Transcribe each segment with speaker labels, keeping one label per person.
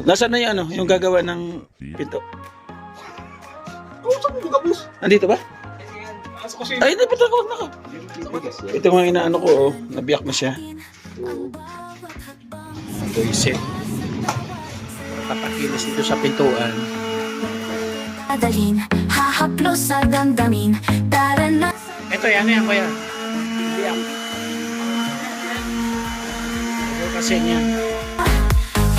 Speaker 1: Nasaan na yung ano, yung gagawa ng pinto? Nandito ba? Ay, hindi pa ako naka. Ito mga inaano ko, oh. Nabiyak na siya. Doiset. Papakilis dito sa pintuan.
Speaker 2: Adalin, hahaplos sa damdamin. Tara na.
Speaker 1: Ito, ano yan, kuya? Biyak. Ito kasi niya.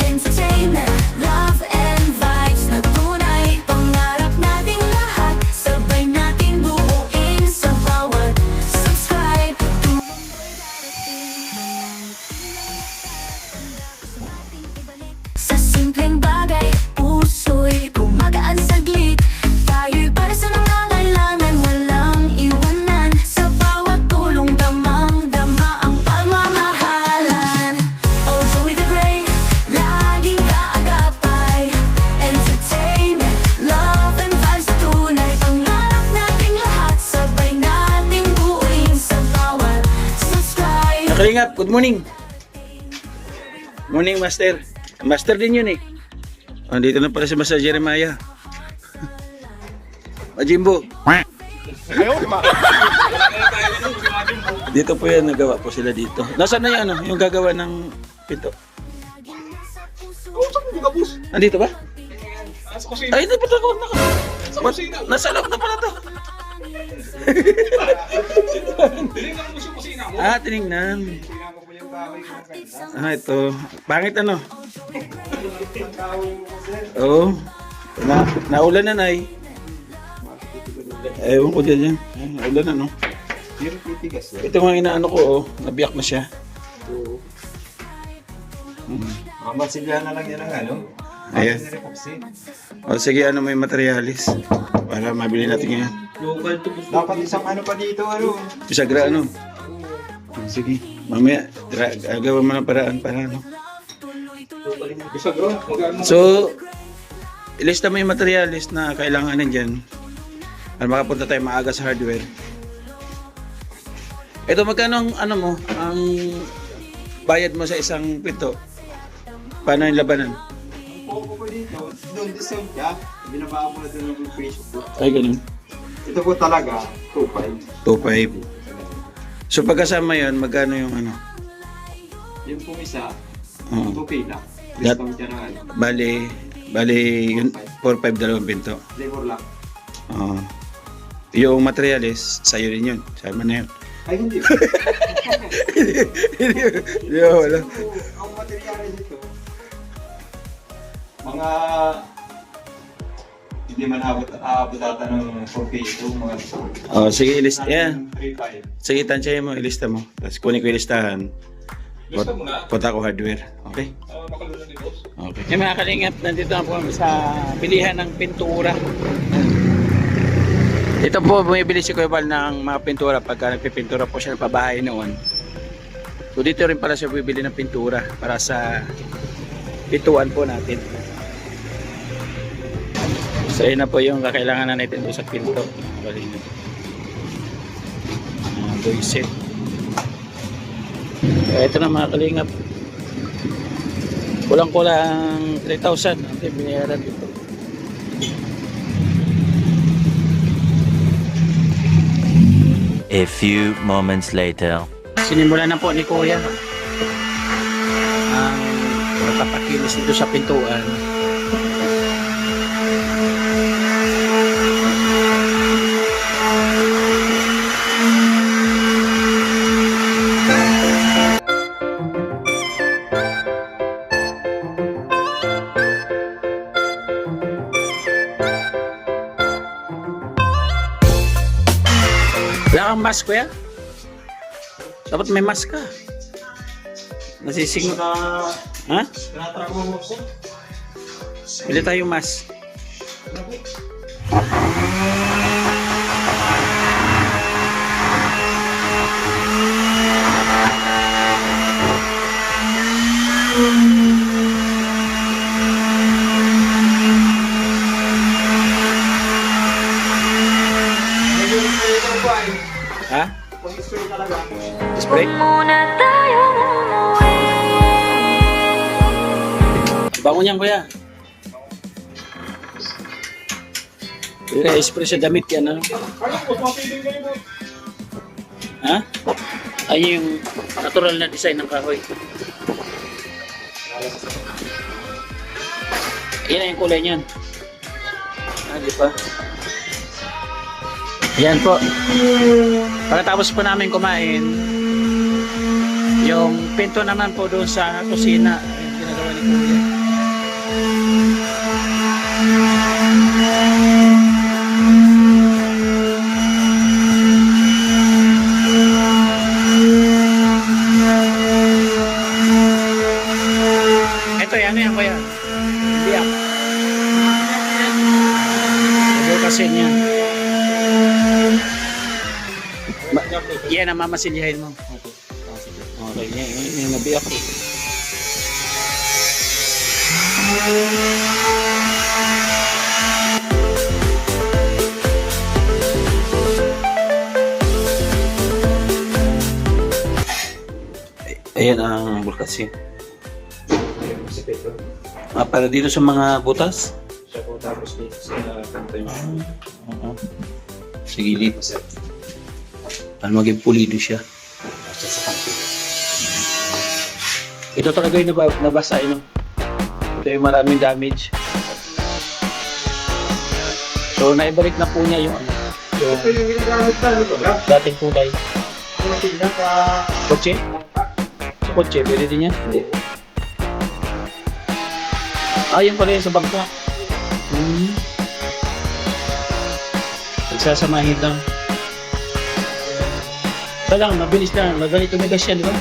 Speaker 2: Entertainment, love and vibes na tunay. Pangarap nating lahat, sabay nating buuin sa bawat subscribe. Sa simpleng bagay, puso'y gumagaan saglit. Tayo'y para sa nangangailangan, walang iwanan. Sa bawat tulong damang-dama ang pagmamahalan. Oh, Joey the Great, laging kaagapay. Entertainment, love and vibes na tunay. Pangarap nating lahat, sabay nating buuin sa bawat subscribe.
Speaker 1: Nakalingap, good morning. Morning, Master. Master din yun eh. Oh, dito na pala si Master Jeremiah. Majimbo. Dito po yan, nagawa po sila dito. Nasaan na yung ano, yung gagawa ng pinto? Nandito ba? Ay, hindi pa ako naka. Nasa loob na pala to. Tinignan. Ito. Pangit ano? Oo. Naulan na, Nay. Ewan ko dyan. Naulan na, no? Ito mga inaano ko, oh. Nabiyak na siya.
Speaker 3: Mamasigla na lang yan ang ano.
Speaker 1: Ayan. O sige, ano may materialis para mabili natin ngayon.
Speaker 3: Dapat isang ano pa dito, ano.
Speaker 1: Bisagra, ano? Sige, mamaya, gagawa mo ng paraan para ano.
Speaker 3: Bisagra, magano.
Speaker 1: So, ilista mo yung materialis na kailanganin dyan para makapunta tayo maaga sa hardware. Ito, magkano ang ano mo, ang bayad mo sa isang pinto? Paano yung labanan?
Speaker 3: Po po dito, doon discount ka. Binabaan mo na doon ng presyo po.
Speaker 1: Ay, ganun.
Speaker 3: Ito po talaga, 2.5.
Speaker 1: 2.5. So, pagkasama yun, magkano yung ano?
Speaker 3: Yung pong isa,
Speaker 1: Oo.
Speaker 3: 2K lang.
Speaker 1: That-
Speaker 3: Discount ka na ano.
Speaker 1: Bali, yun, 4.5 dalawang pinto.
Speaker 3: Flavor lang.
Speaker 1: Oo. Yung materialis, sa'yo rin yun. Sama na yun.
Speaker 3: Ay, hindi.
Speaker 1: Hindi, wala.
Speaker 3: Ang materyales dito, mga hindi man abot ata ng 4K ito, mga
Speaker 1: Oh, sige, ilista. Yeah.
Speaker 3: 3.5.
Speaker 1: Sige, tansyahin mo, ilista mo. Tapos kunin ko yung listahan.
Speaker 3: Lista mo na?
Speaker 1: Punta ko hardware. Okay?
Speaker 3: Makalula ni boss.
Speaker 1: Okay. Yung mga kalingap, nandito na po kami sa bilihan ng pintura. Ito po, bumibili si Kuya Val ng mga pintura pagka nagpipintura po siya ng pabahay noon. So dito rin pala siya bibili ng pintura para sa pintuan po natin. So yun na po yung kakailangan na natin doon sa pinto. Kalingap. Doiset. Ito na mga kalingap. Kulang-kulang 3,000 ang binayaran dito.
Speaker 4: A few moments later.
Speaker 1: Sinimulan na po ni Kuya ang pagpapakilis dito sa pintuan. Wala kang mask, Kuya? Dapat may mask ka. Nasising... Ha?
Speaker 3: Tinatrack mo po.
Speaker 1: Pili tayo mask. Ha?
Speaker 3: Pag-spray talaga.
Speaker 1: Spray?
Speaker 2: Muna tayong umuwi.
Speaker 1: Bango bango niyan, kuya. Spray sa damit yan, ano? Ha? Ay, yung natural na design ng kahoy. Yan na yung kulay niyan. Di ba? Yan po. Pagkatapos po namin kumain, yung pinto naman po doon sa kusina, yung ginagawa ni Kuya. Ito yan, ano yan Kuya? Biyak. Kasi niya. Yan ang mamasilyahin mo. Okay, yan nabiyak. Ayan ang bulkasin.
Speaker 3: Si Pedro.
Speaker 1: Para dito sa mga butas?
Speaker 3: Siya po tapos dito sa kanto niya.
Speaker 1: Oo. Sa gilid. Para maging pulido siya.
Speaker 3: Siya sa kanto.
Speaker 1: Ito talaga yung nabasa, no? Ito yung maraming damage. So, naibalik na po niya yung ano. Yung
Speaker 3: Ito yung ginagamit na ito.
Speaker 1: dating kulay.
Speaker 3: Ang tignan ka.
Speaker 1: Kotse? Sa kotse, pwede din yan?
Speaker 3: Hindi.
Speaker 1: Yung pala yung sa bangka. Pagsasamahin lang. Ito lang, mabilis lang. Magaling tumigas yan, di ba?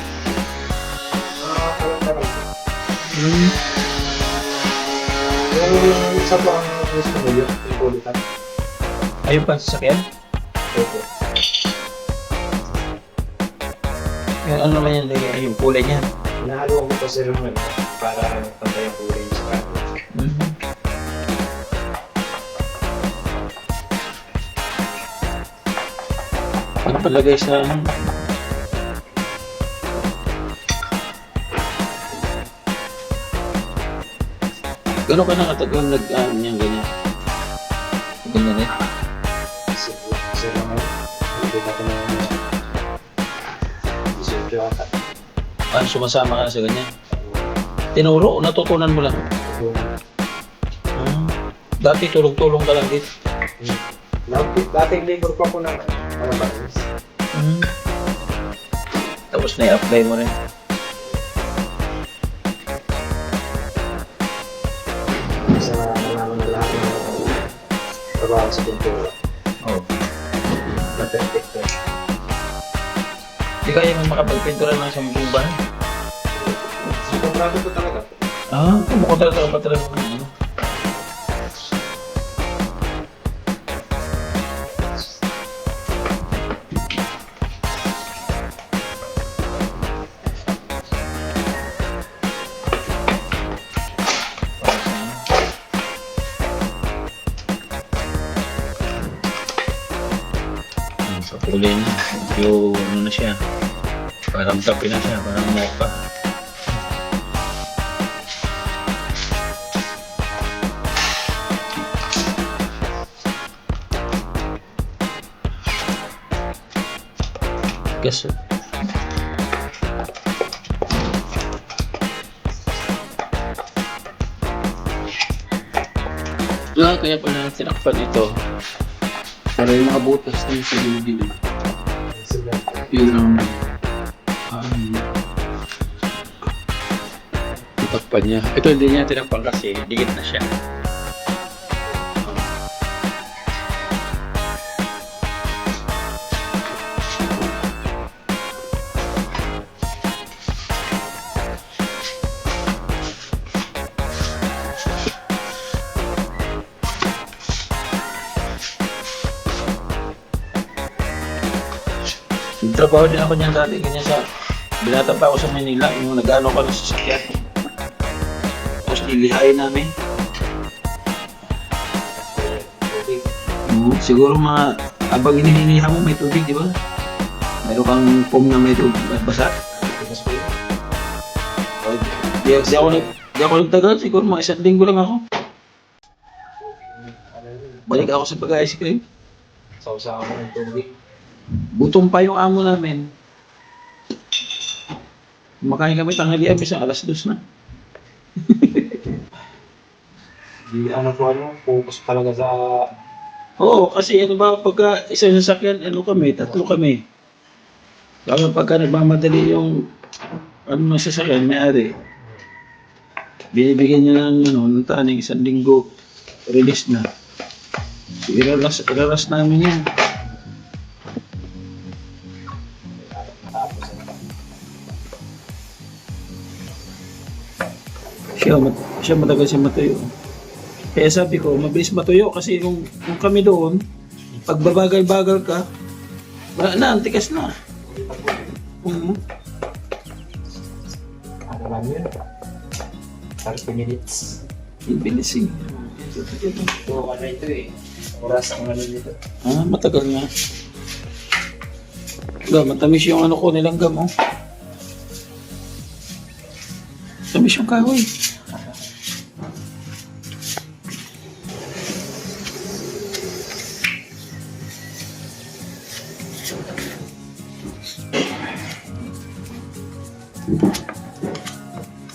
Speaker 3: Yung isa pa ang gusto mo yun, yung kulitan.
Speaker 1: Ayun pa, sasakyan?
Speaker 3: Opo.
Speaker 1: Ano naman yan? Yung kulay niyan.
Speaker 3: Nahalo ko pa sa room para pantay ang kulay sa kanto.
Speaker 1: Ano palagay sa... Gano'n ka nakatagal nag-niyan ganyan? Ganyan eh?
Speaker 3: Kasi naman, hindi pa ko na isip yung ata.
Speaker 1: Sumasama ka sa ganyan? Tinuro o natutunan mo lang? Dati tulong-tulong ka lang dito.
Speaker 3: Dating labor pa ko na mga banis.
Speaker 1: Tapos na-apply mo rin.
Speaker 3: Isa na nalaman na lahat ng trabaho sa pintura.
Speaker 1: Oo.
Speaker 3: Na-perfect na.
Speaker 1: Di kaya mo makapagpintura ng isang buong bahay?
Speaker 3: So, kontrado ko talaga.
Speaker 1: Mukhang talaga ba talaga ng ano? Sa kulay niya, yung ano na siya, parang tapi na siya, parang mocha. Gas. Kaya pala tinakpan ito. Para yung mga butas na yung sa gilid. Yun ang takpan niya. Ito hindi niya tinakpan kasi dikit na siya. Trabaho din ako niyan dati, ganyan sa binata pa ako sa Manila, yung nag-ano ko ng sasakyan. Tapos nilihain namin. Siguro mga, abang inililiha mo may tubig, di ba? Meron kang foam na may tubig, basa. Di Hindi ako nagtagal, siguro mga 1 linggo lang ako. Balik ako sa pag-ice cream.
Speaker 3: Sausawa ko ng tubig.
Speaker 1: Gutom pa yung amo namin. Kumakain kami tanghalian, isang 2:00 na.
Speaker 3: Di ano po focus talaga sa
Speaker 1: Oo, kasi ano ba, pagka isang sasakyan, ano kami, 3 kami. Kaya pagka nagmamadali yung ano ng sasakyan, may-ari, binibigyan niya ng, ng taning 1 linggo, release na. So, iraras namin yan. Siya matagal siya matuyo. Kaya sabi ko, mabilis matuyo kasi yung kami doon, pag babagal-bagal ka, wala na, antikas na.
Speaker 3: ano lang yun. 30 minutes.
Speaker 1: Bilis eh.
Speaker 3: So ano ito eh. Oras ang ano nito.
Speaker 1: Ah, matagal na. Matamis yung ano ko nilang gam, oh. Tamis yung kahoy.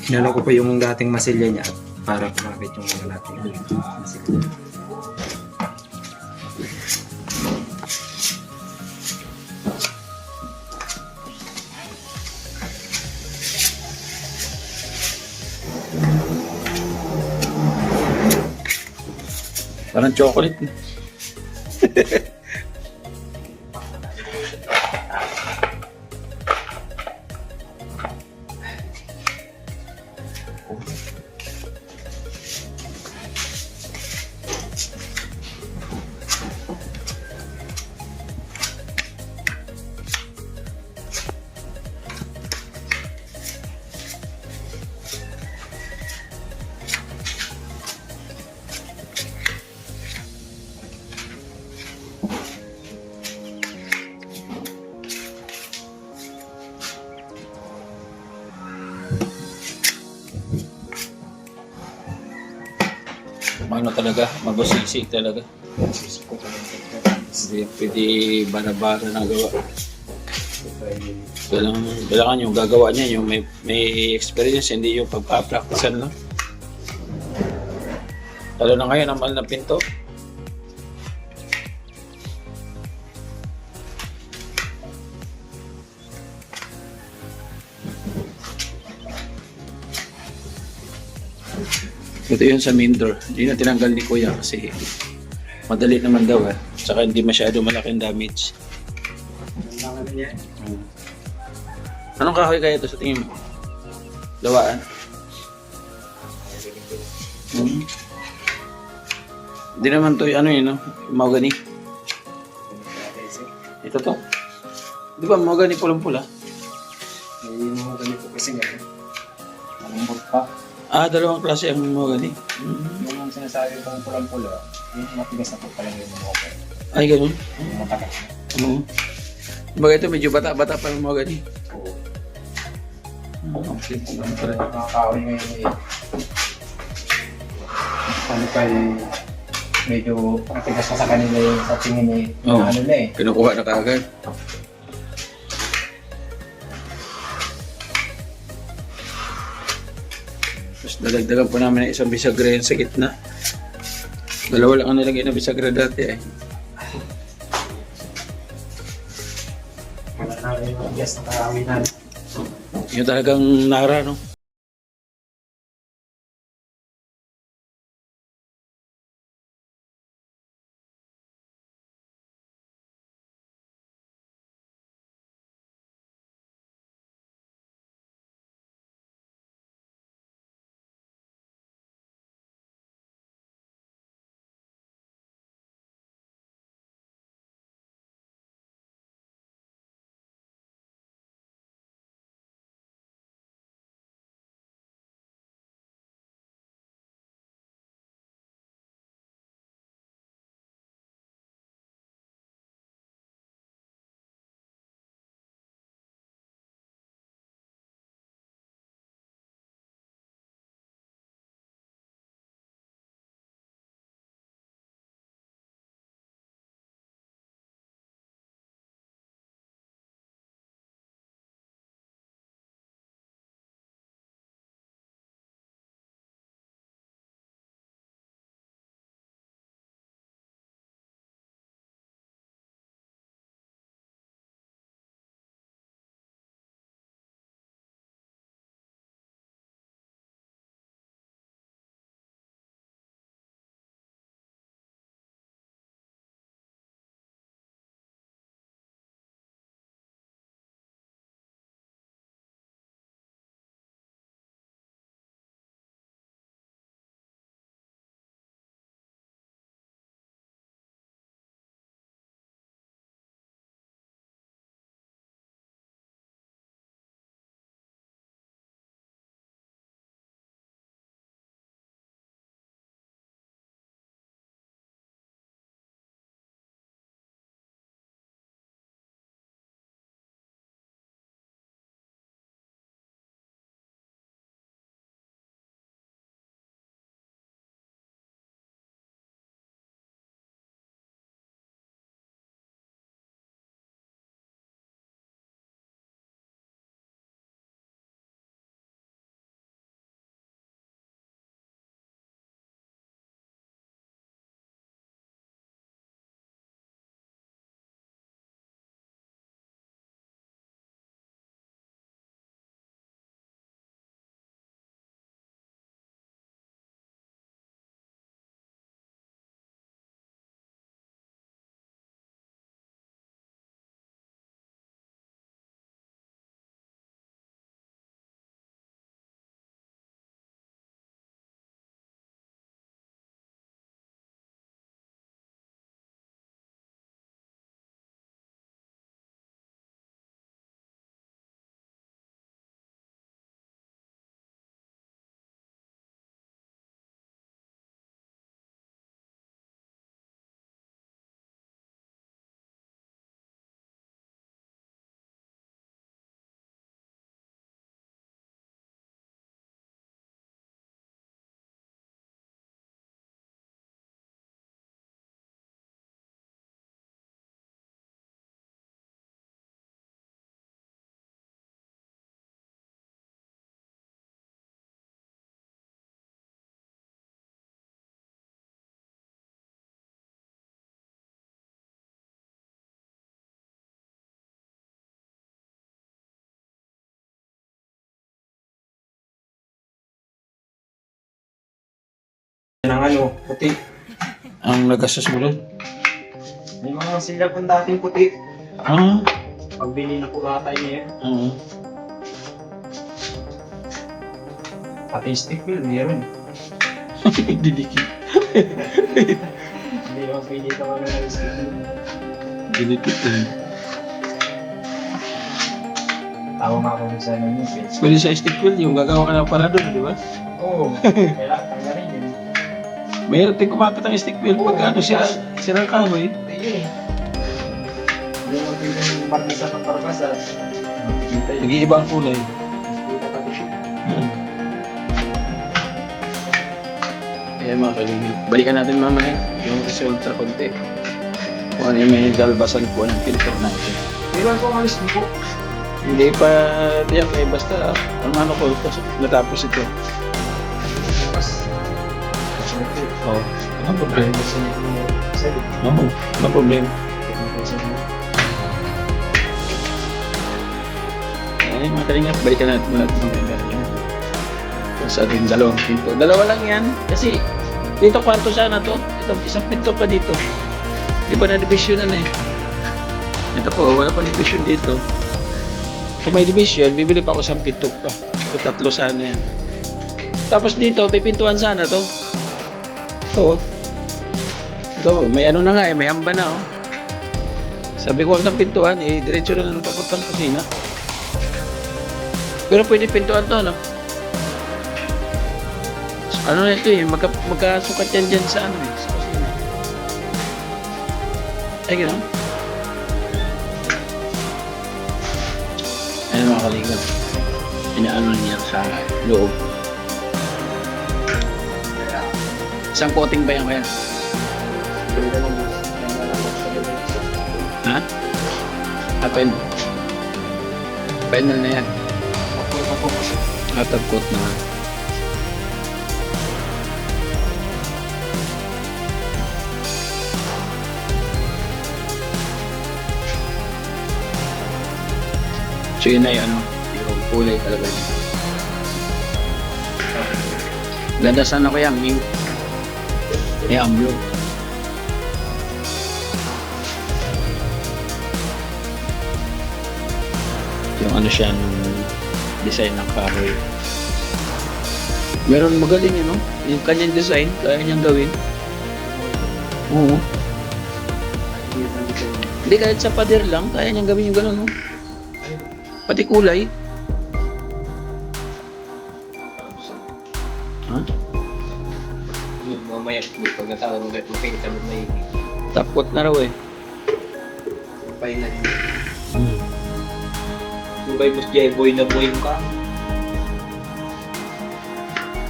Speaker 3: Inano ko pa yung dating masilya niya para kumapit yung mga natin masilya.
Speaker 1: Parang chocolate. Ano talaga, mabusisi talaga. Hindi pwede bara-bara na gawa. Kailangan yung gagawa niya, yung may experience, hindi yung pagpa-practicean lang. Lalo na ngayon, ang mahal na pinto. Ito yun sa main door. Hindi na tinanggal ni Kuya kasi madali naman daw eh. Saka hindi masyado malaking damage. Anong kahoy kaya ito sa tingin mo? Lawaan? Hindi naman to ano yun, no? Mahogany. Ito to. Di ba mahogany pulang-pula?
Speaker 3: May mga ganito kasi nga. Malambot pa.
Speaker 1: Ah, dalawang klase ang mahogany.
Speaker 3: Yung sinasabi kong pulang-pula, yung matigas na po pala yung mga okay.
Speaker 1: Ay, ganun?
Speaker 3: Yung matakas na.
Speaker 1: Oo. Kumbaga ito medyo bata-bata pa ng mahogany.
Speaker 3: Oo.
Speaker 1: Okay.
Speaker 3: Mga kahoy ngayon eh. Ano pa eh, medyo matigas na sa kanila yung sa tingin eh.
Speaker 1: Oo.
Speaker 3: Ano na eh.
Speaker 1: Kinukuha na kaagad. Tapos dadagdagan po namin ng isang bisagra yan sa gitna. Dalawa lang ang nilagay na bisagra dati eh.
Speaker 3: Wala na yung gas na kahoy na.
Speaker 1: Yung talagang nara, no?
Speaker 3: Ng ano, puti.
Speaker 1: Ang nagastos mo doon?
Speaker 3: May mga sila kung dating puti.
Speaker 1: Ah,
Speaker 3: Pagbili na pumatay niya yan.
Speaker 1: oo.
Speaker 3: Pati stick wheel, meron.
Speaker 1: Didikit.
Speaker 3: Hindi naman pili ka mga ng stick wheel.
Speaker 1: Didikit eh.
Speaker 3: Tawa nga ako sa ano yun.
Speaker 1: Pwede sa stick wheel, yung gagawa ka ng parador, di ba?
Speaker 3: Oo. Kailangan na rin yun.
Speaker 1: Mayroon din kumapit ang stick wheel pag ano sirang kahoy.
Speaker 3: Ayun eh. Hindi mo pili yung marmisa ng parabasa. Nakikita yun.
Speaker 1: Nag-iiba ang kulay.
Speaker 3: Nakikita ka rin.
Speaker 1: Kaya mga kalingap, balikan natin mamaya yung resulta konti. Kung ano yung may galbasan po ng filter natin.
Speaker 3: Iwan ko ang alis po.
Speaker 1: Hindi pa tiyak eh, basta ang ano ko, natapos ito.
Speaker 3: Mas.
Speaker 1: Oo. Ano problema?
Speaker 3: Sa'yo.
Speaker 1: Oo, ano problema? Ay, mga kalingap, balikan natin muna ito mamaya. Sa ating dalawang pinto. Dalawa lang yan. Kasi dito kwarto sana to. Ito, isang pinto pa dito. Di pa na-divisionan eh. Ito po, wala pa division dito. Kung may division, bibili pa ako isang pinto pa. So, tatlo sana yan. Tapos dito, pipintuan sana to. Ito. Ito, may ano na nga eh, may hamba na oh. Sabi ko, ng pintuan, eh, diretso na lang papuntang kusina. Pero pwede pintuan to, no? Ano na ito eh, magkasukat yan dyan sa ano eh, sa kusina. Ay, gano'n? Ano mga kalingap? Inaano niya sa loob. Isang coating ba yan kaya? Ha? Apen. Final na yan. Atap coat na nga. So yun na yung ano, yung kulay talaga niya. Ganda sana ko yan, may amlo. Yung ano siya, yung design ng kahoy. Meron magaling yun, no? Yung kanyang design, kaya niyang gawin. Oo. Hindi, kahit sa pader lang, kaya niyang gawin yung gano'n, no? Pati kulay. Ha?
Speaker 3: Mamaya, pag natawag mo, makikita mo may
Speaker 1: Tapot na raw eh.
Speaker 3: final. Yung kay Boss J-Boy na boy ka.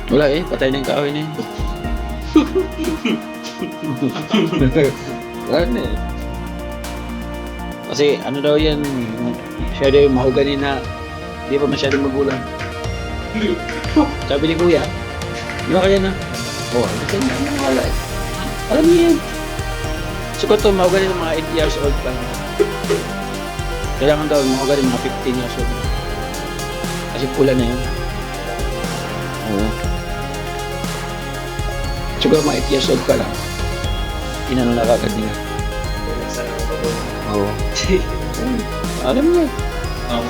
Speaker 1: Wala eh, patay na yung kahoy na yun. Ano eh. Kasi ano daw yan, siya daw yung mahugani na hindi pa masyadong magulang. Sabi ni Kuya, di ba kaya na? Oo, kasi wala eh. Alam niyo yan. So kung ito, mahugani ng mga 8 years old pa. Kailangan daw mahugani mga 15 years old. Kasi pula na yun. Oo. Siguro mga 8 years old ka lang. Inano na kagad nila. Oo. Alam niya.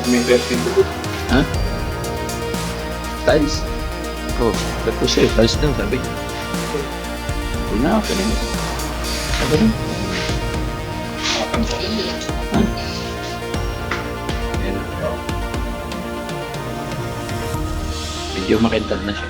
Speaker 3: May version ko.
Speaker 1: Ha? Tiles. Oo. Ba't ko sa'yo? Tiles daw, sabi niya. Hindi na, okay na. Sabi na. Ha? Ayan na. Medyo makintad na siya.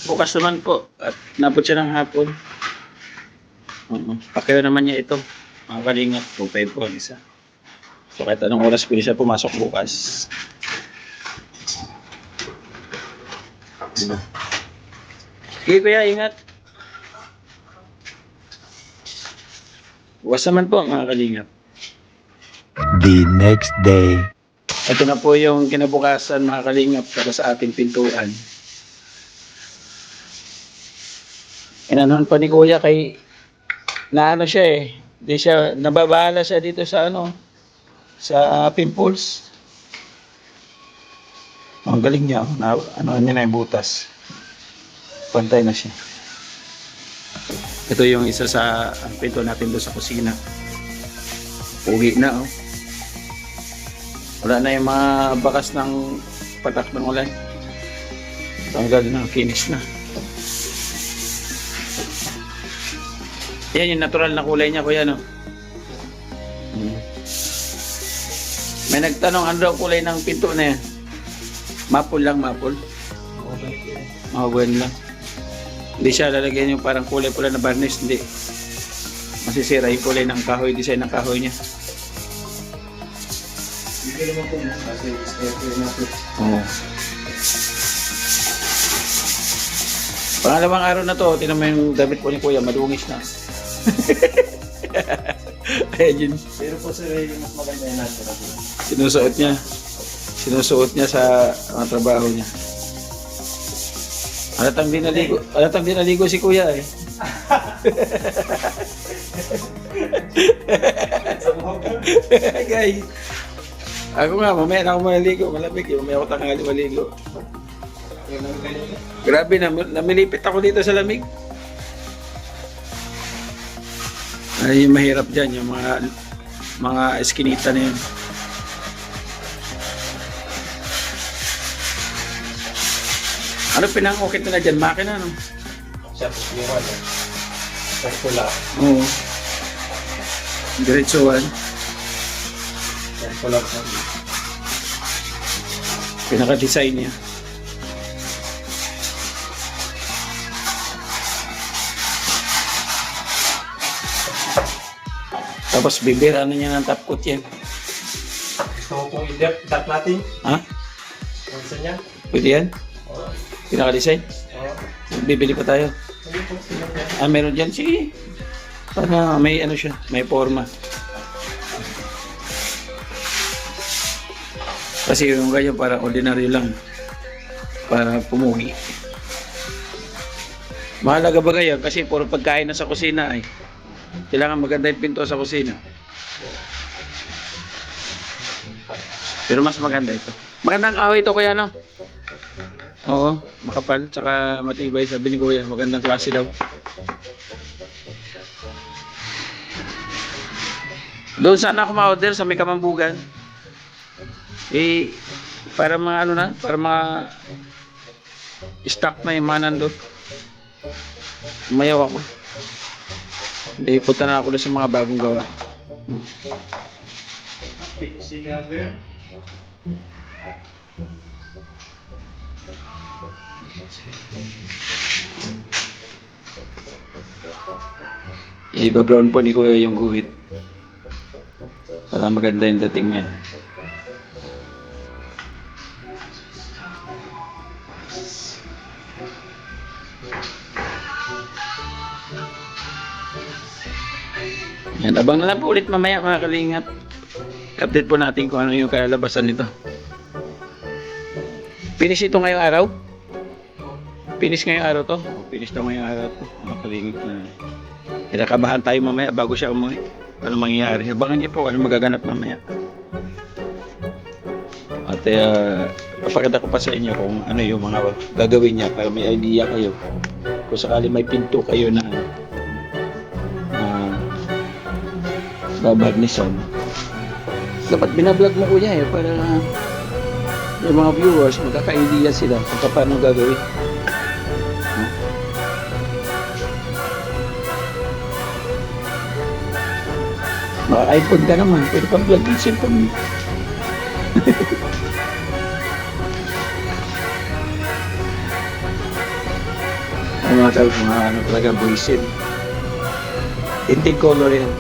Speaker 1: Bukas naman po at nabot siya ng hapon. Pakero naman niya ito. Mga kalingap, 2.5 po ang isa. So kahit anong oras pwede siya pumasok bukas. Sige kuya, ingat. Bukas naman po mga kalingap.
Speaker 4: The next day.
Speaker 1: Ito na po yung kinabukasan mga kalingap para sa ating pintuan. Inanon pa ni Kuya kay naano siya eh. Di siya nababala siya dito sa ano sa pimples. Ang galing niya. Ano niya na yung butas. Pantay na siya. Ito yung isa sa ang pinto natin doon sa kusina. Ugi na oh. Wala na yung mga bakas ng patak ng ulan. Tanggal na, finish na. Yan yung natural na kulay niya, kuya, no? May nagtanong, ano daw kulay ng pinto na yan? Mapul lang, mapul. Mahuwan lang. Hindi siya lalagyan yung parang kulay pula na varnish, hindi. Masisira yung kulay ng kahoy, design ng kahoy niya.
Speaker 3: Hindi naman po kasi schedule natin.
Speaker 1: Oo. Pangalawang araw na to, tinan mo yung damit po ni Kuya, madungis na. Ayan yun.
Speaker 3: Pero po sir, yung mas maganda yung natin.
Speaker 1: Sinusuot niya. Sinusuot niya sa mga trabaho niya. Alatang di naligo si Kuya eh. Guys. Ako nga, mamaya na ako maligo. Malamig eh. Mamaya ako tanghali maligo. Grabe, namilipit ako dito sa lamig. Ay, yung mahirap dyan, yung mga eskinita na yun. Ano pinangukit nila dyan? Makina, no?
Speaker 3: Siya po yung ano. Circular.
Speaker 1: Oo. Diretsuhan.
Speaker 3: Circular po.
Speaker 1: Pinaka-design niya. Tapos bibira na niya ng top coat yan.
Speaker 3: Gusto mo pong i-dap natin?
Speaker 1: Ha?
Speaker 3: Kung gusto niya?
Speaker 1: Pwede yan?
Speaker 3: Oo.
Speaker 1: Pinaka-design?
Speaker 3: Oo.
Speaker 1: Bibili pa tayo.
Speaker 3: Hindi po sila niya.
Speaker 1: Ah, meron dyan? Sige. Para may ano siya, may forma. Kasi yung ganyan para ordinaryo lang. Para pumugi. Mahalaga ba ganyan? Kasi puro pagkain na sa kusina ay. Kailangan maganda yung pinto sa kusina. Pero mas maganda ito. Magandang kahoy ito kuya, no? Oo, makapal, tsaka matibay, sabi ni Kuya. Magandang klase daw. Doon sana ako ma-order sa may Kamambugan. Eh, para mga ano na, para mga stock na yung mga nandun. Umayaw ako. Hindi, punta na ako doon sa mga bagong gawa.
Speaker 3: Sige, sir.
Speaker 1: Iba-brown po ni Kuya yung guhit. Para maganda yung dating niya. Yan, abang na lang po ulit mamaya mga kalingap. Update po natin kung ano yung kalalabasan nito. Finish ito ngayong araw? Finish ngayong araw to? Finish daw ngayong araw to. Mga kalingap na. Kinakabahan tayo mamaya bago siya umuwi. Ano mangyayari? Abangan niyo po ano magaganap mamaya. At papakita ko pa sa inyo kung ano yung mga gagawin niya para may idea kayo. Kung sakali may pinto kayo na babarnisan. Dapat binablog mo kuya para yung mga viewers magkaka-idea sila kung paano gagawin. Mga iPhone ka naman, pwede pang vlog yung cellphone mo. Ay mga tawag, mga ano talaga, buisit. Tinting color yan.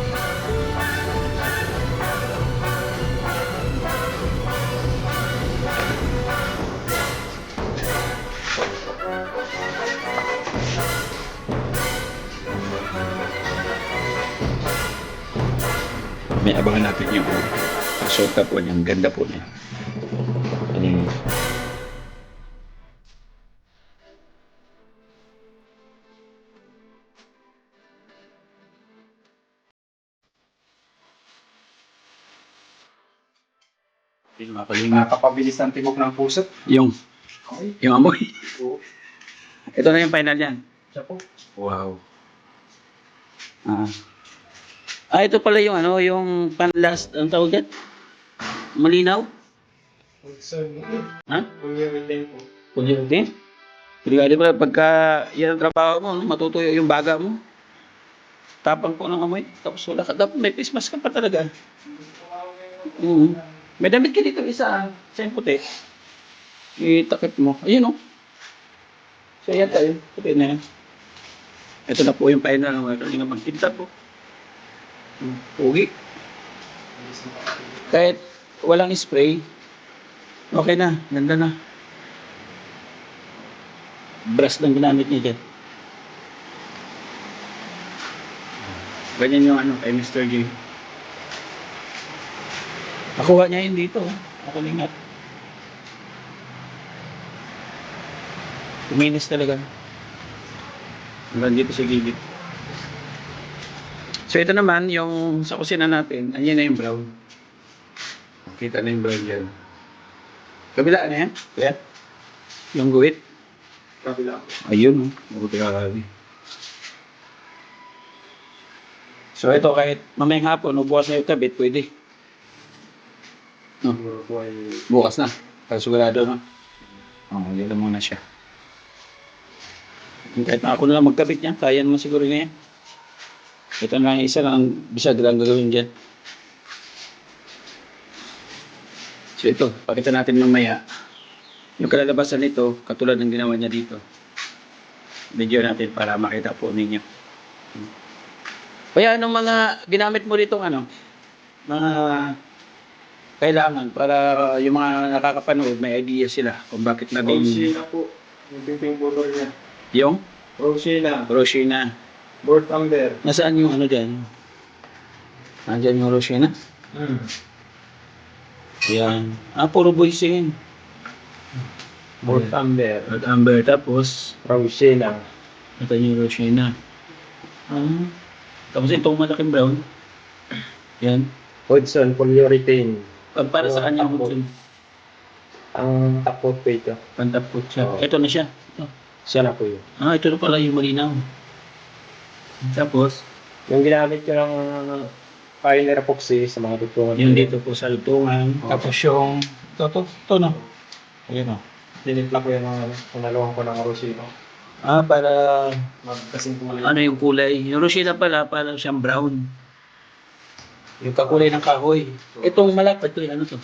Speaker 1: May abangan natin yung resulta po niya. Ang ganda po niya. Ano, yung mga kalinga.
Speaker 3: Nakakapabilis ng tibok ng puso.
Speaker 1: Yung
Speaker 3: Okay.
Speaker 1: amoy.
Speaker 3: Oo.
Speaker 1: Ito na yung final yan.
Speaker 3: Siya po.
Speaker 1: Wow. Ito pala yung ano, yung pan-last, ang tawag yan? Malinaw? Ha? Pulyente? Hindi ba, pagka yan ang trabaho mo, no, matutuyo yung baga mo. Tapang po ng amoy. Tapos wala ka, dapat may face mask ka pa talaga. May damit ka dito, isa yung puti. Itakip mo. Ayun, oh. Siya yata yun. Puti na yan. Ito na po yung final ng mga magtinta po. Pugi. Kahit walang spray, okay na. Ganda na. Brush lang ginamit niya dyan. Ganyan yung ano kay Mr. J. Nakuha niya yun dito. Nakalingat. Kuminis talaga. Hanggang dito sa gilid. So ito naman, yung sa kusina natin, ayan na yung brown. Kita na yung brown dyan. Kabila na yan? Kaya? Yung guwit?
Speaker 3: Kabila.
Speaker 1: Ayun, mabuti ka kami. So ito, kahit mamayang hapon, o bukas na yung kabit, pwede. No?
Speaker 3: Siguro po ay
Speaker 1: Bukas na. Para sigurado, no? Yun lang muna siya. Kahit na ako na lang magkabit niya, kaya naman siguro na yan. Ito na lang isa lang, bisag lang gagawin dyan. So ito, pakita natin mamaya. Yung kalalabasan nito, katulad ng ginawa niya dito. Video natin para makita po ninyo. Kaya anong mga ginamit mo dito, ano? Mga kailangan para yung mga nakakapanood, may idea sila kung bakit naging...
Speaker 3: Rosina po. Yung pimping butol niya.
Speaker 1: Yung?
Speaker 3: Rosina.
Speaker 1: Rosina.
Speaker 3: Board amber.
Speaker 1: Nasaan yung ano dyan? Nandyan yung Rosina? Yan. Puro boys yun.
Speaker 3: Board amber.
Speaker 1: At Amber, tapos,
Speaker 3: Rosina.
Speaker 1: ito yung Rosina. Tapos itong malaking brown. Yan.
Speaker 3: Hudson polyurethane.
Speaker 1: Para sa kanya
Speaker 3: Tapos.
Speaker 1: Hudson.
Speaker 3: Ang tapot po ito.
Speaker 1: Pantapot siya.
Speaker 3: Oo.
Speaker 1: Ito na siya. Ito.
Speaker 3: Siya na po yun.
Speaker 1: Ito na pala yung malinaw. Tapos,
Speaker 3: Yung ginamit ko ng Pioneer Epoxy sa mga tutungan.
Speaker 1: yung dito po sa lutungan.
Speaker 3: Oo.
Speaker 1: Tapos yung, ito na. Ayan o.
Speaker 3: Dinimpla ko yung mga punaluhan ko ng Rosina.
Speaker 1: Para,
Speaker 3: Magkasing kulay.
Speaker 1: ano yung kulay. Yung Rosina pala, parang siyang brown. Yung kakulay ng kahoy. Itong malapad to, ano to?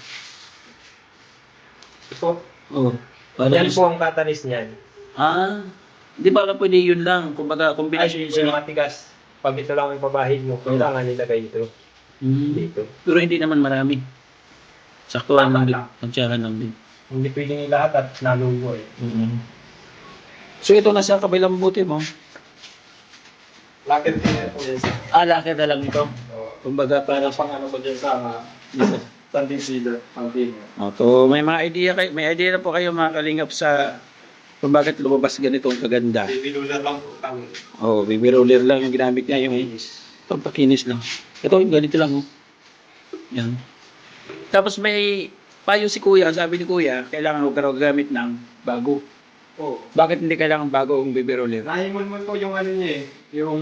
Speaker 3: Ito.
Speaker 1: Oo.
Speaker 3: Yan po ang katalis niyan.
Speaker 1: Di ba lang pwede yun lang? Kumbaga,
Speaker 3: Ay,
Speaker 1: combination yun
Speaker 3: yung
Speaker 1: sila.
Speaker 3: matigas. Pag ito lang yung pabahin mo, kailangan nilagay ito. Dito.
Speaker 1: Pero hindi naman marami. Saktuhan lang
Speaker 3: Tama
Speaker 1: din.
Speaker 3: lang.
Speaker 1: Tansyahan lang din.
Speaker 3: Hindi pwedeng lahat at nalugo eh.
Speaker 1: So ito na sa kabilang buti mo.
Speaker 3: Lakit din po yan.
Speaker 1: Laki na lang ito. Kumbaga para
Speaker 3: Pang ano ko dyan sa
Speaker 1: dito.
Speaker 3: standing cedar.
Speaker 1: So may mga idea kayo, may idea na po kayo mga kalingap sa kung bakit lumabas ganitong kaganda.
Speaker 3: Bibilulan lang po kami.
Speaker 1: Baby roller lang yung ginamit niya, yung pampakinis lang. Ito yung ganito lang. Yan. Tapos may payo si Kuya, sabi ni Kuya, kailangan huwag ka raw gagamit ng bago.
Speaker 3: Oo.
Speaker 1: Bakit hindi kailangan bago ang baby roller?
Speaker 3: Nahimol po yung ano niya eh. Yung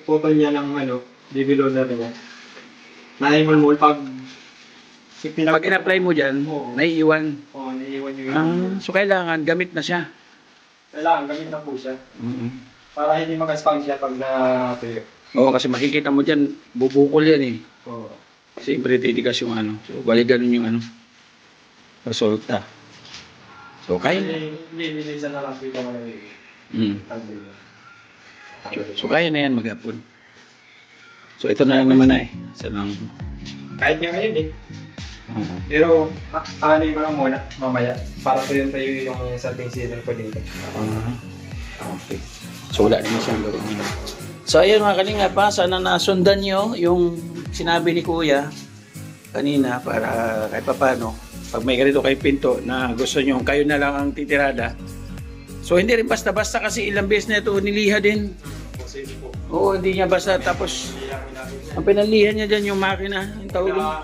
Speaker 3: putol niya ng ano, bibilulan niya. Nahimol pag
Speaker 1: Pag in-apply mo dyan,
Speaker 3: Oo.
Speaker 1: naiiwan.
Speaker 3: naiiwan yung
Speaker 1: So kailangan gamit na siya.
Speaker 3: Kailangan gamit na po siya. Para hindi mag-spang siya pag natuyo.
Speaker 1: Oo, kasi makikita mo dyan, bubukol yan eh.
Speaker 3: Oo.
Speaker 1: Siyempre titigas yung ano. So bali ganun yung ano. Resulta. So kaya na.
Speaker 3: Lilinisan na lang po ito
Speaker 1: Mm. So kaya na yan maghapon. So ito na lang naman na eh. Isa lang.
Speaker 3: Kahit nga ngayon eh. Pero aanin ko lang muna mamaya para tuyo yung starting season ko dito.
Speaker 1: Okay. So wala naman siyang gawin. So ayun mga kalingap ha, sana nasundan nyo yung sinabi ni Kuya kanina para kahit papano, pag may ganito kay pinto na gusto nyo kayo na lang ang titirada. So hindi rin basta-basta kasi ilang beses na ito niliha din.
Speaker 3: Kasi po.
Speaker 1: Oo, hindi niya basta tapos ang pinalihan niya dyan yung makina, yung tawag doon.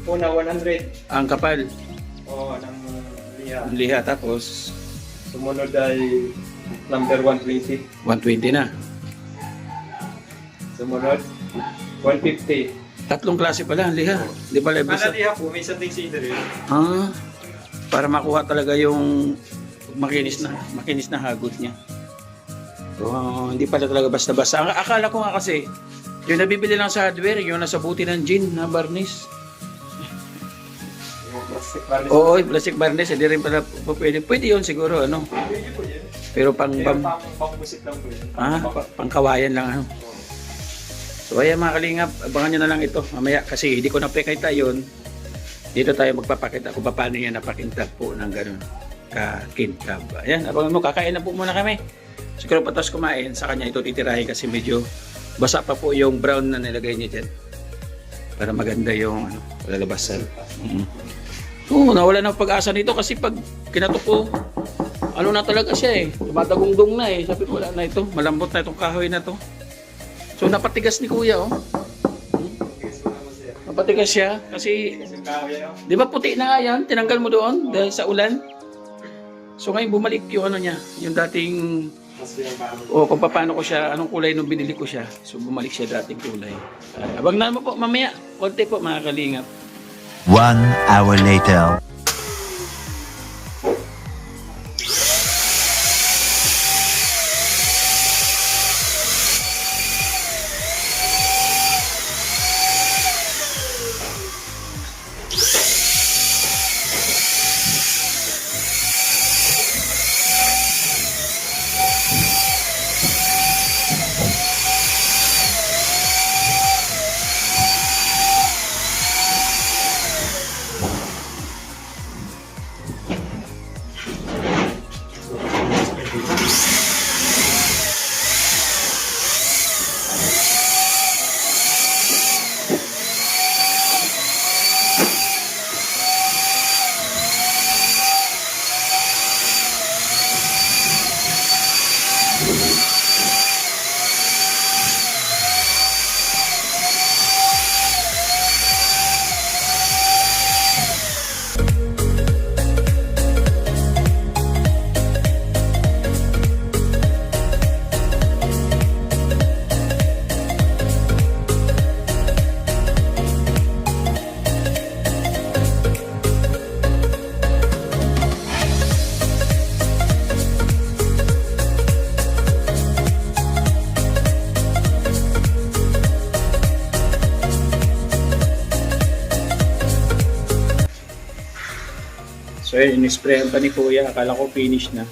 Speaker 3: Una 100.
Speaker 1: Ang kapal,
Speaker 3: Oo, ng liha.
Speaker 1: ang liha tapos
Speaker 3: Sumunod ay number 120.
Speaker 1: 120 na.
Speaker 3: Sumunod 150.
Speaker 1: Tatlong klase pala ang liha. Hindi pala
Speaker 3: Kada
Speaker 1: basta.
Speaker 3: liha po, minsan din si rin.
Speaker 1: Ah, para makuha talaga yung makinis na hagot niya. So, hindi pala talaga basta-basta. Akala ko nga kasi, yung nabibili lang sa hardware, yung nasa buti ng gin na barnis.
Speaker 3: Yung plastic varnish.
Speaker 1: Oo, yung plastic barnis, hindi rin pala pwede. Pwede yun siguro, ano.
Speaker 3: Pwede po yan.
Speaker 1: Pero pang,
Speaker 3: Pero pang-busit lang po yan.
Speaker 1: pangkawayan lang, ano. So, ayan mga kalingap, abangan nyo na lang ito mamaya kasi hindi ko napakita yun. Dito tayo magpapakita kung paano yan napakintab po ng ganun kakintab. Ayan, abangan mo, kakain na po muna kami. Siguro patas kumain, sa kanya ito titirahin kasi medyo basa pa po yung brown na nilagay niya dyan. Para maganda yung lalabasan. Oo, nawala na pag-asa nito kasi pag kinatok ko, ano na talaga siya eh. Tumatagungdong na eh. Sabi ko, wala na ito. Malambot na itong kahoy na to. So napatigas ni Kuya oh. Napatigas siya kasi di ba puti na nga yan? Tinanggal mo doon dahil sa ulan. So ngayon bumalik yung ano niya, yung dating kung paano ko siya, anong kulay nung binili ko siya. So bumalik siya dating kulay. Abang na mo po mamaya. Konti po mga kalingap.
Speaker 4: 1 hour later.
Speaker 1: So yun, in-sprayan pa ni Kuya. Akala ko finish na.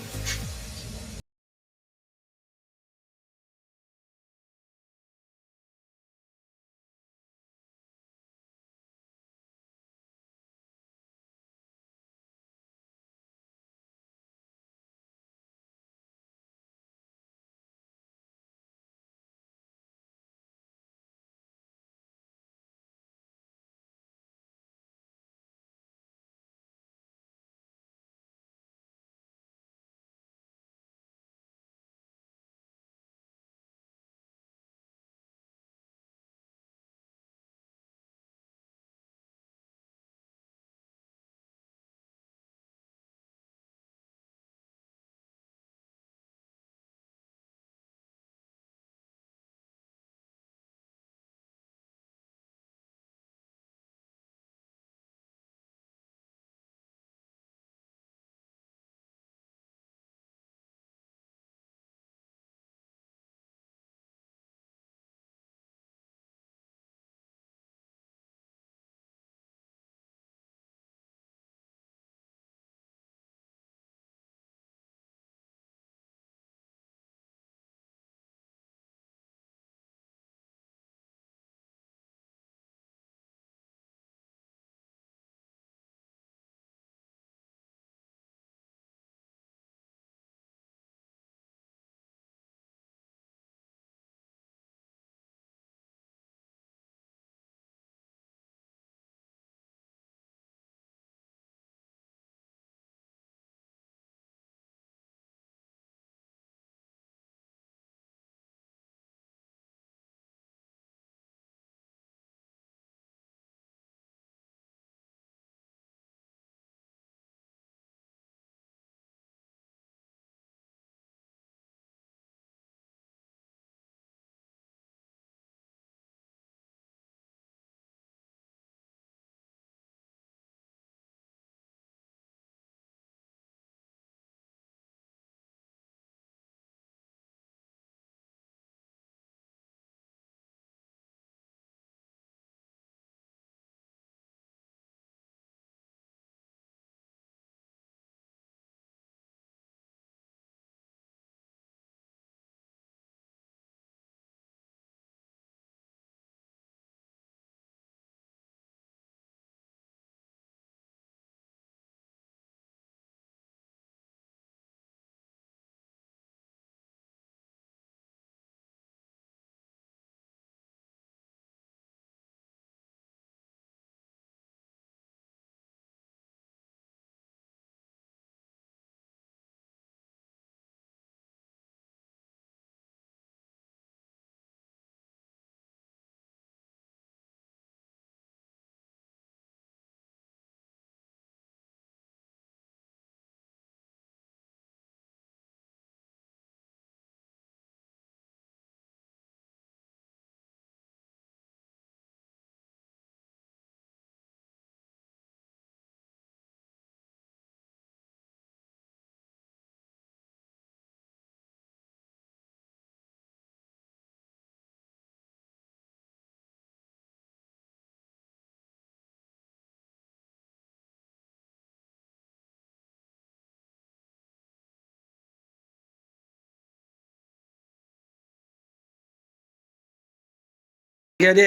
Speaker 1: Hindi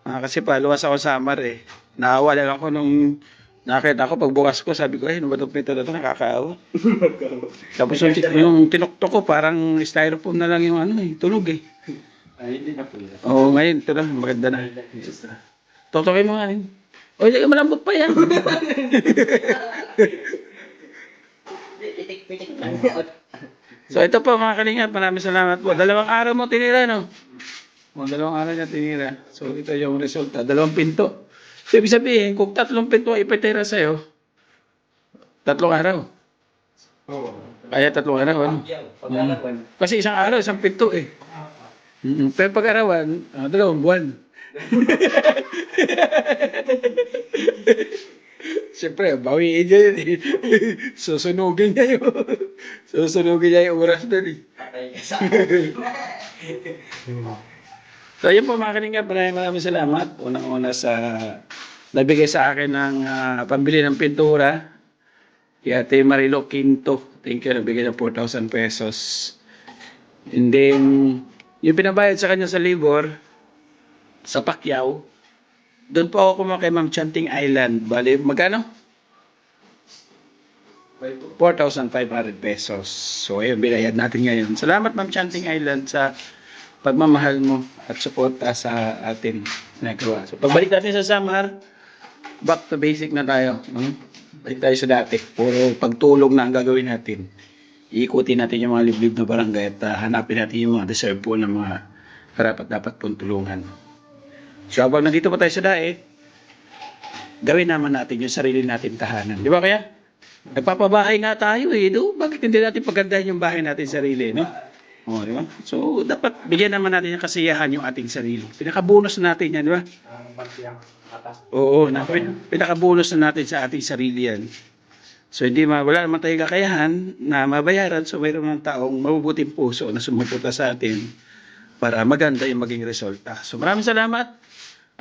Speaker 1: kasi paluwas ako sa Samar eh. Naawa lang ako nung nakita ko pagbukas ko, sabi ko, ano ba itong pinto na ito, nakakaawa. Tapos yung tinuktok ko, parang styrofoam na lang yung tunog eh.
Speaker 3: Ay, hindi na po yan.
Speaker 1: Oo, ngayon, ito na, maganda na. Totokin mo nga rin. O, malambot pa yan. So ito po mga kalingap, maraming salamat po. 2 araw mo tinira, no? O, 2 araw niya tinira. So ito yung resulta, 2 pinto. So ibig sabihin, kung 3 pinto ay ipitira sa'yo, 3 araw.
Speaker 3: Oo.
Speaker 1: Kaya 3 araw, ano? Kasi 1 araw, 1 pinto eh. Pero pag-arawan, 2 buwan. Siyempre, bawiin niya yun eh. Susunugin niya yung oras doon eh. So yun po mga kalingap, maraming salamat. Unang-una sa nabigay sa akin ng pambili ng pintura. Kay Ate Marilo Quinto. Thank you, nabigay ng 4,000 pesos. And then, yung pinabayad sa kanya sa labor, sa Pacquiao, doon po ako kumuha kay Ma'am Chanting Island. Bali, magkano? 4,500 pesos. So, ayun, binayad natin ngayon. Salamat, Ma'am Chanting Island, sa pagmamahal mo at suporta sa atin nagawa. So, pagbalik natin sa Samar, back to basic na tayo. Balik tayo sa dati. Puro pagtulong na ang gagawin natin. Iikutin natin yung mga liblib na barangay at hanapin natin yung mga deserve po ng mga karapat-dapat pong tulungan. So, habang nandito pa tayo sa daet, gawin naman natin yung sarili natin tahanan. Di ba kaya? Nagpapabahay nga tayo eh. Do? Bakit hindi natin pagandahin yung bahay natin sarili, no? O, di ba? So, dapat bigyan naman natin yung kasiyahan yung ating sarili. Pinaka-bonus natin yan, di ba? Oo, pinaka-bonus na natin sa ating sarili yan. So, wala naman tayong kakayahan na mabayaran. So, mayroon ng taong mabubuting puso na sumuporta sa atin para maganda yung maging resulta. So, maraming salamat.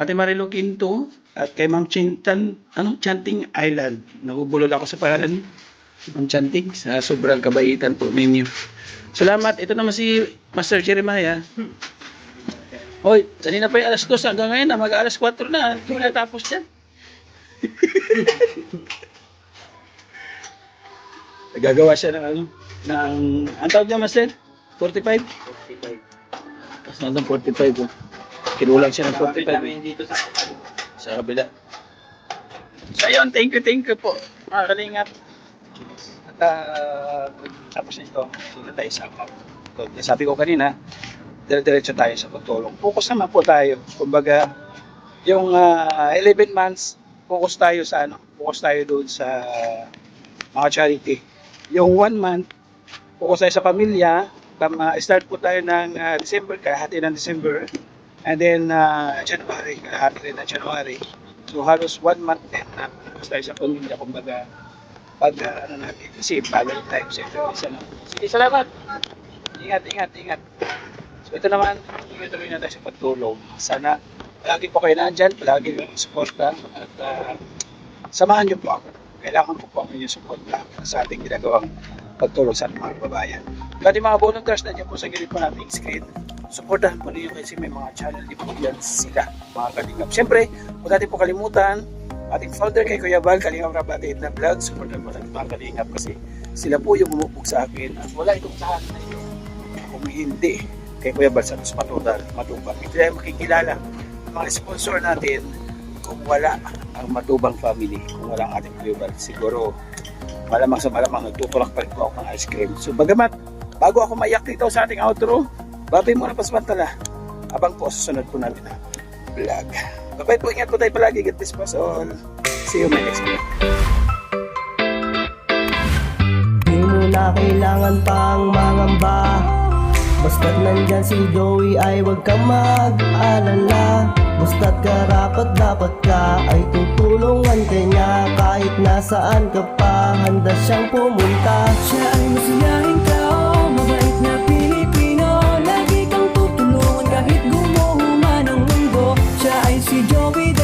Speaker 1: Ate Marilo Quinto at kay Ma'am Chanting Island. Nabubulol ako sa pangalan. Ma'am Chanting, sa sobrang kabaitan po ninyo. Salamat. Ito naman si Master Jeremiah. Hoy, sanina pa yung 2:00 hanggang ngayon na mag-alas 4 na. Hindi na tapos yan. Nagagawa siya ng ang tawag niya, Master? 45? 45. Tapos nandang 45 po. Kinulang siya ng 45 dito sa kabila. So ayun, thank you po mga kalingap. At tapos nito, dito tayo sa sabi ko kanina, dire-diretso tayo sa pagtulong. Focus naman po tayo. Kumbaga, yung 11 months, focus tayo sa focus tayo doon sa mga charity. Yung 1 month, focus tayo sa pamilya. Start po tayo ng December, kahati ng December. And then, January, kahati rin ng January. So, halos 1 month din na focus tayo sa pamilya. Kumbaga, natin, kasi bagal tayo sa isa lang. Sige, salamat! Ingat. So, ito naman, tuloy na tayo sa pagtulong. Sana, palagi po kayo nandyan, palagi kayo suporta, at samahan niyo po ako. Kailangan po ang inyong suporta sa ating ginagawang pagtulong sa mga kababayan. Pati mga volunteers na dyan po sa gilid po nating screen, supportahan po ninyo kasi may mga channel din po yan sila, mga kalingap. Siyempre, huwag natin po kalimutan, ating founder kay Kuya Val, Kalingap Rabatid na vlog, supportahan po natin mga kalingap kasi sila po yung bumubog sa akin at wala itong tahan na ito kung hindi kay Kuya Val sa matubang. Hindi tayo makikilala ang mga sponsor natin kung wala ang Matubang family, kung wala ang ating Kuya Val. Siguro malamang sa malamang nagtutulak pa rin po ako ng ice cream. So bagamat bago ako maiyak dito sa ating outro, babay muna pasmantala abang po susunod po natin na vlog. Babay po, ingat po tayo palagi. God bless po sa all. See you my next vlog.
Speaker 5: Di mo na kailangan pang mangamba, basta't nandyan si Joey ay wag kang mag-alala. Basta't karapat dapat ka ay tutulungan kanya. Kahit nasaan ka pa, handa siyang pumunta.
Speaker 2: Siya ay masiyahin tao, mabait na Pilipino. Lagi kang tutulungan kahit gumuho man ang mundo. Siya ay si Joey